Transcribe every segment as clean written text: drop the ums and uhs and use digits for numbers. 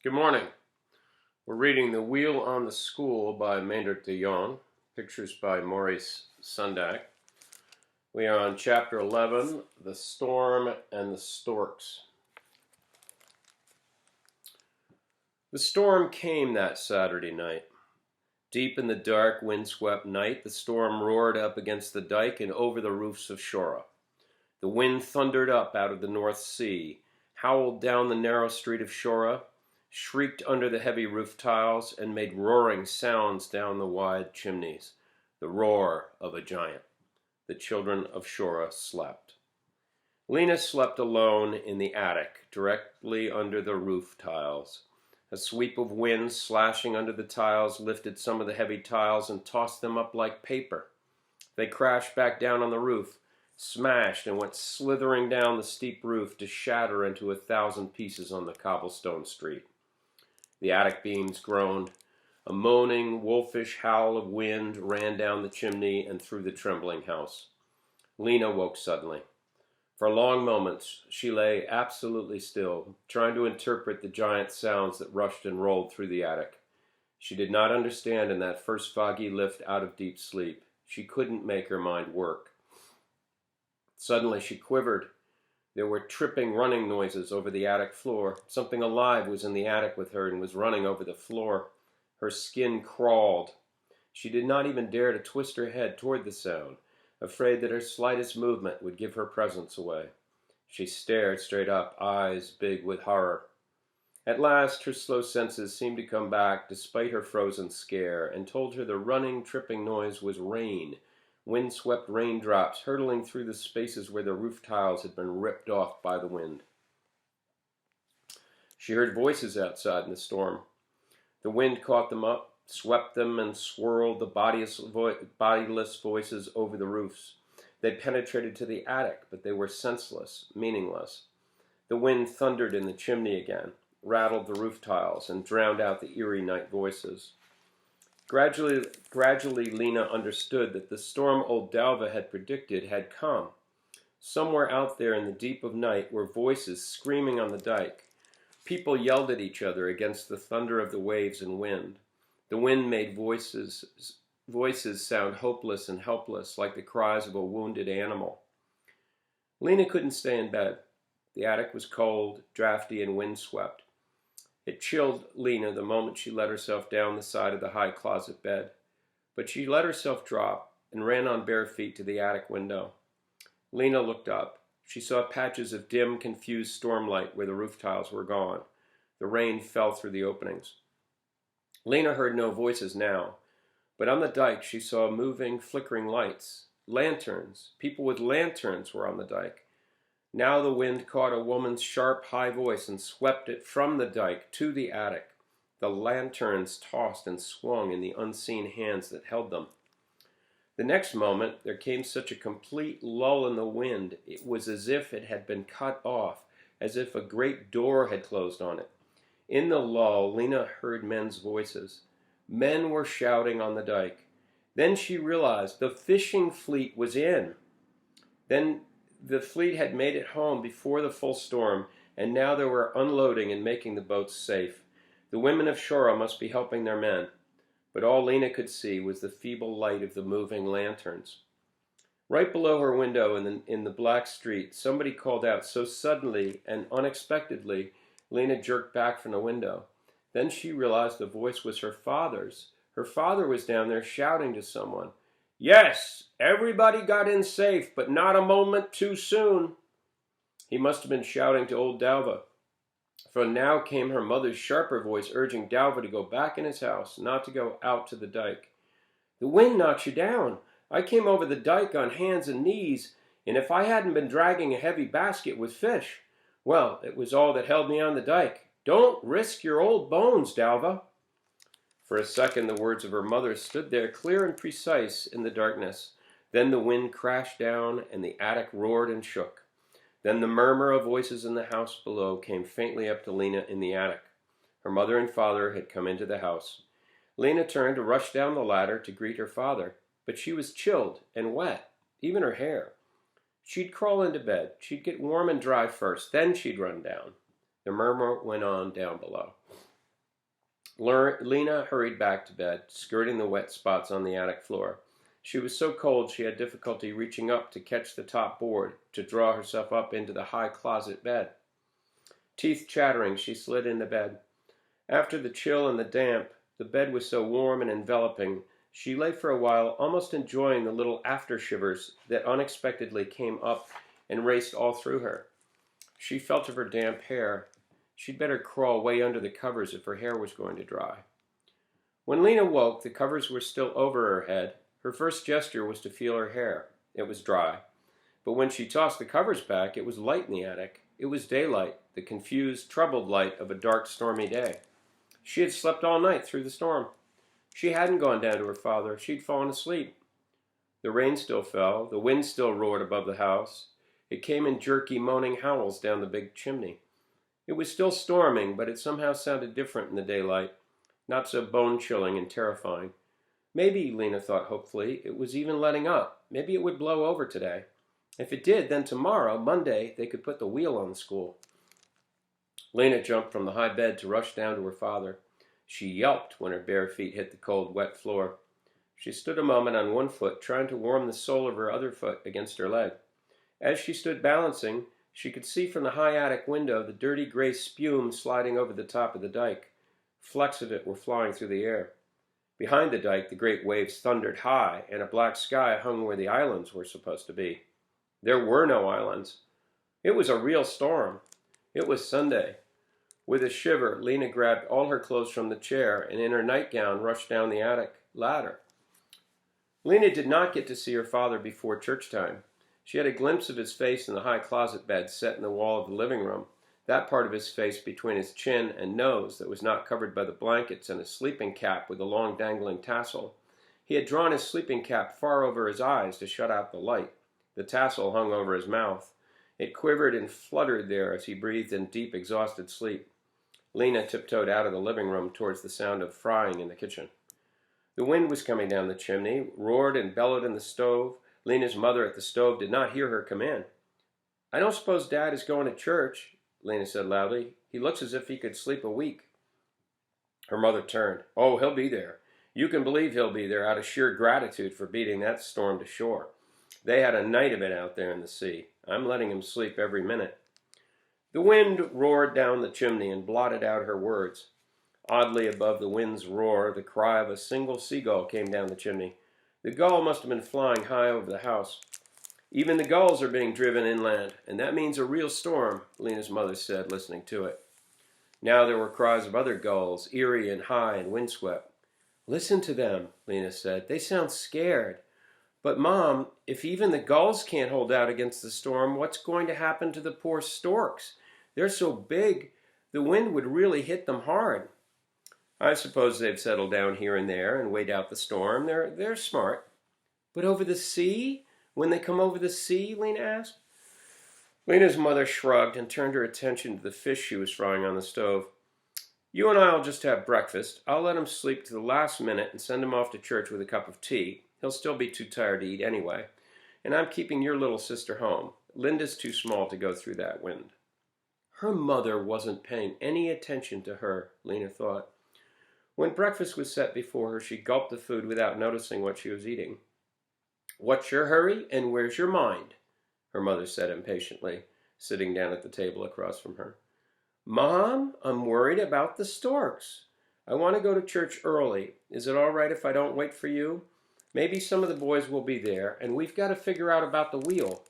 Good morning. We're reading The Wheel on the School by Maynard de Jong, pictures by Maurice Sendak. We are on chapter 11, The Storm and the Storks. The storm came that Saturday night. Deep in the dark, windswept night, the storm roared up against the dike and over the roofs of Shora. The wind thundered up out of the North Sea, howled down the narrow street of Shora, shrieked under the heavy roof tiles, and made roaring sounds down the wide chimneys, the roar of a giant. The children of Shora slept. Lena slept alone in the attic, directly under the roof tiles. A sweep of wind slashing under the tiles lifted some of the heavy tiles and tossed them up like paper. They crashed back down on the roof, smashed, and went slithering down the steep roof to shatter into 1,000 pieces on the cobblestone street. The attic beams groaned. A moaning, wolfish howl of wind ran down the chimney and through the trembling house. Lena woke suddenly. For long moments she lay absolutely still, trying to interpret the giant sounds that rushed and rolled through the attic. She did not understand in that first foggy lift out of deep sleep. She couldn't make her mind work. Suddenly she quivered. There were tripping, running noises over the attic floor. Something alive was in the attic with her and was running over the floor. Her skin crawled. She did not even dare to twist her head toward the sound, afraid that her slightest movement would give her presence away. She stared straight up, eyes big with horror. At last her slow senses seemed to come back despite her frozen scare, and told her the running, tripping noise was rain. Wind-swept raindrops hurtling through the spaces where the roof tiles had been ripped off by the wind. She heard voices outside in the storm. The wind caught them up, swept them, and swirled the bodiless voices over the roofs. They penetrated to the attic, but they were senseless, meaningless. The wind thundered in the chimney again, rattled the roof tiles, and drowned out the eerie night voices. Gradually, Lena understood that the storm old Dalva had predicted had come. Somewhere out there in the deep of night were voices screaming on the dike. People yelled at each other against the thunder of the waves and wind. The wind made voices sound hopeless and helpless, like the cries of a wounded animal. Lena couldn't stay in bed. The attic was cold, drafty, and windswept. It chilled Lena the moment she let herself down the side of the high closet bed. But she let herself drop and ran on bare feet to the attic window. Lena looked up. She saw patches of dim, confused stormlight where the roof tiles were gone. The rain fell through the openings. Lena heard no voices now, but on the dike she saw moving, flickering lights. Lanterns. People with lanterns were on the dike. Now the wind caught a woman's sharp, high voice and swept it from the dike to the attic. The lanterns tossed and swung in the unseen hands that held them. The next moment there came such a complete lull in the wind, it was as if it had been cut off, as if a great door had closed on it. In the lull, Lena heard men's voices. Men were shouting on the dike. Then she realized the fishing fleet was in. Then the fleet had made it home before the full storm, and now they were unloading and making the boats safe. The women of Shora must be helping their men. But all Lena could see was the feeble light of the moving lanterns. Right below her window in the black street, somebody called out so suddenly and unexpectedly, Lena jerked back from the window. Then she realized the voice was her father's. Her father was down there shouting to someone. "Yes, everybody got in safe, but not a moment too soon." He must have been shouting to old Dalva, for now came her mother's sharper voice urging Dalva to go back in his house, not to go out to the dike. "The wind knocks you down. I came over the dike on hands and knees, and if I hadn't been dragging a heavy basket with fish, well, it was all that held me on the dike. Don't risk your old bones, Dalva." For a second the words of her mother stood there clear and precise in the darkness. Then the wind crashed down and the attic roared and shook. Then the murmur of voices in the house below came faintly up to Lena in the attic. Her mother and father had come into the house. Lena turned to rush down the ladder to greet her father, but she was chilled and wet, even her hair. She'd crawl into bed. She'd get warm and dry first, then she'd run down. The murmur went on down below. Lena hurried back to bed, skirting the wet spots on the attic floor. She was so cold she had difficulty reaching up to catch the top board, to draw herself up into the high closet bed. Teeth chattering, she slid into bed. After the chill and the damp, the bed was so warm and enveloping, she lay for a while, almost enjoying the little after-shivers that unexpectedly came up and raced all through her. She felt of her damp hair. She'd better crawl way under the covers if her hair was going to dry. When Lena woke, the covers were still over her head. Her first gesture was to feel her hair. It was dry. But when she tossed the covers back, it was light in the attic. It was daylight, the confused, troubled light of a dark, stormy day. She had slept all night through the storm. She hadn't gone down to her father. She'd fallen asleep. The rain still fell. The wind still roared above the house. It came in jerky, moaning howls down the big chimney. It was still storming, but it somehow sounded different in the daylight, not so bone-chilling and terrifying. Maybe, Lena thought hopefully, it was even letting up. Maybe it would blow over today. If it did, then tomorrow, Monday, they could put the wheel on the school. Lena jumped from the high bed to rush down to her father. She yelped when her bare feet hit the cold, wet floor. She stood a moment on one foot, trying to warm the sole of her other foot against her leg. As she stood balancing, she could see from the high attic window the dirty gray spume sliding over the top of the dike. Flecks of it were flying through the air. Behind the dike, the great waves thundered high, and a black sky hung where the islands were supposed to be. There were no islands. It was a real storm. It was Sunday. With a shiver, Lena grabbed all her clothes from the chair and in her nightgown rushed down the attic ladder. Lena did not get to see her father before church time. She had a glimpse of his face in the high closet bed set in the wall of the living room, that part of his face between his chin and nose that was not covered by the blankets, and a sleeping cap with a long dangling tassel. He had drawn his sleeping cap far over his eyes to shut out the light. The tassel hung over his mouth. It quivered and fluttered there as he breathed in deep, exhausted sleep. Lena tiptoed out of the living room towards the sound of frying in the kitchen. The wind was coming down the chimney, roared and bellowed in the stove. Lena's mother at the stove did not hear her come in. "I don't suppose Dad is going to church," Lena said loudly. "He looks as if he could sleep a week." Her mother turned. "Oh, he'll be there. You can believe he'll be there out of sheer gratitude for beating that storm to shore. They had a night of it out there in the sea. I'm letting him sleep every minute." The wind roared down the chimney and blotted out her words. Oddly above the wind's roar, the cry of a single seagull came down the chimney. The gull must have been flying high over the house. "Even the gulls are being driven inland, and that means a real storm," Lena's mother said, listening to it. Now there were cries of other gulls, eerie and high and windswept. "Listen to them," Lena said. "They sound scared." "But, Mom, if even the gulls can't hold out against the storm, what's going to happen to the poor storks? They're so big, the wind would really hit them hard." "I suppose they've settled down here and there and wait out the storm. They're smart." "But over the sea? When they come over the sea?" Lena asked. Lena's mother shrugged and turned her attention to the fish she was frying on the stove. "You and I'll just have breakfast. I'll let him sleep to the last minute and send him off to church with a cup of tea. He'll still be too tired to eat anyway. And I'm keeping your little sister home. Linda's too small to go through that wind." Her mother wasn't paying any attention to her, Lena thought. When breakfast was set before her, she gulped the food without noticing what she was eating. "What's your hurry, and where's your mind?" her mother said impatiently, sitting down at the table across from her. "Mom, I'm worried about the storks. I want to go to church early. Is it all right if I don't wait for you? Maybe some of the boys will be there, and we've got to figure out about the wheel.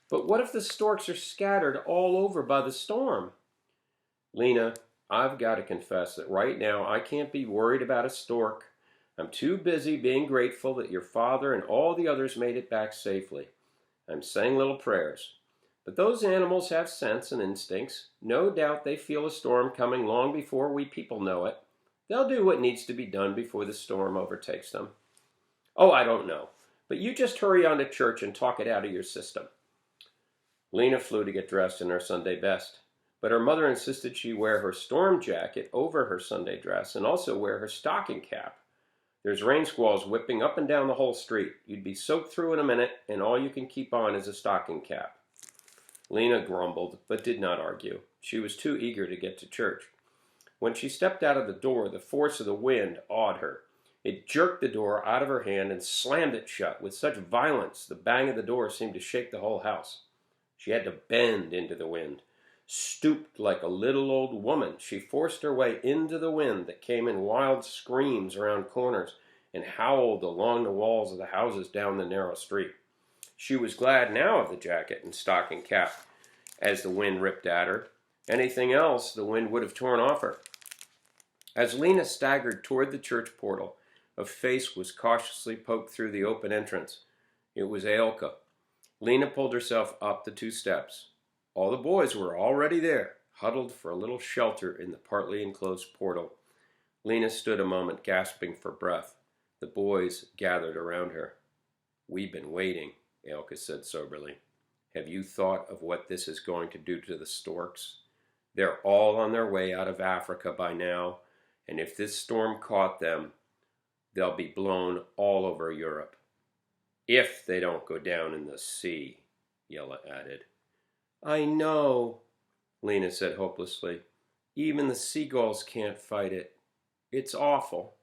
But what if the storks are scattered all over by the storm?" "Lena, I've got to confess that right now I can't be worried about a stork. I'm too busy being grateful that your father and all the others made it back safely. I'm saying little prayers. But those animals have sense and instincts. No doubt they feel a storm coming long before we people know it. They'll do what needs to be done before the storm overtakes them." "Oh, I don't know. But you just hurry on to church and talk it out of your system." Lena flew to get dressed in her Sunday best. But her mother insisted she wear her storm jacket over her Sunday dress and also wear her stocking cap. "There's rain squalls whipping up and down the whole street. You'd be soaked through in a minute, and all you can keep on is a stocking cap." Lena grumbled, but did not argue. She was too eager to get to church. When she stepped out of the door, the force of the wind awed her. It jerked the door out of her hand and slammed it shut with such violence the bang of the door seemed to shake the whole house. She had to bend into the wind. Stooped like a little old woman, she forced her way into the wind that came in wild screams around corners and howled along the walls of the houses down the narrow street. She was glad now of the jacket and stocking cap as the wind ripped at her. Anything else the wind would have torn off her. As Lena staggered toward the church portal, a face was cautiously poked through the open entrance. It was Ailka. Lena pulled herself up the 2 steps. All the boys were already there, huddled for a little shelter in the partly enclosed portal. Lena stood a moment, gasping for breath. The boys gathered around her. "We've been waiting," Ailka said soberly. "Have you thought of what this is going to do to the storks? They're all on their way out of Africa by now, and if this storm caught them, they'll be blown all over Europe. If they don't go down in the sea," Yella added. "I know," Lena said hopelessly. "Even the seagulls can't fight it. It's awful."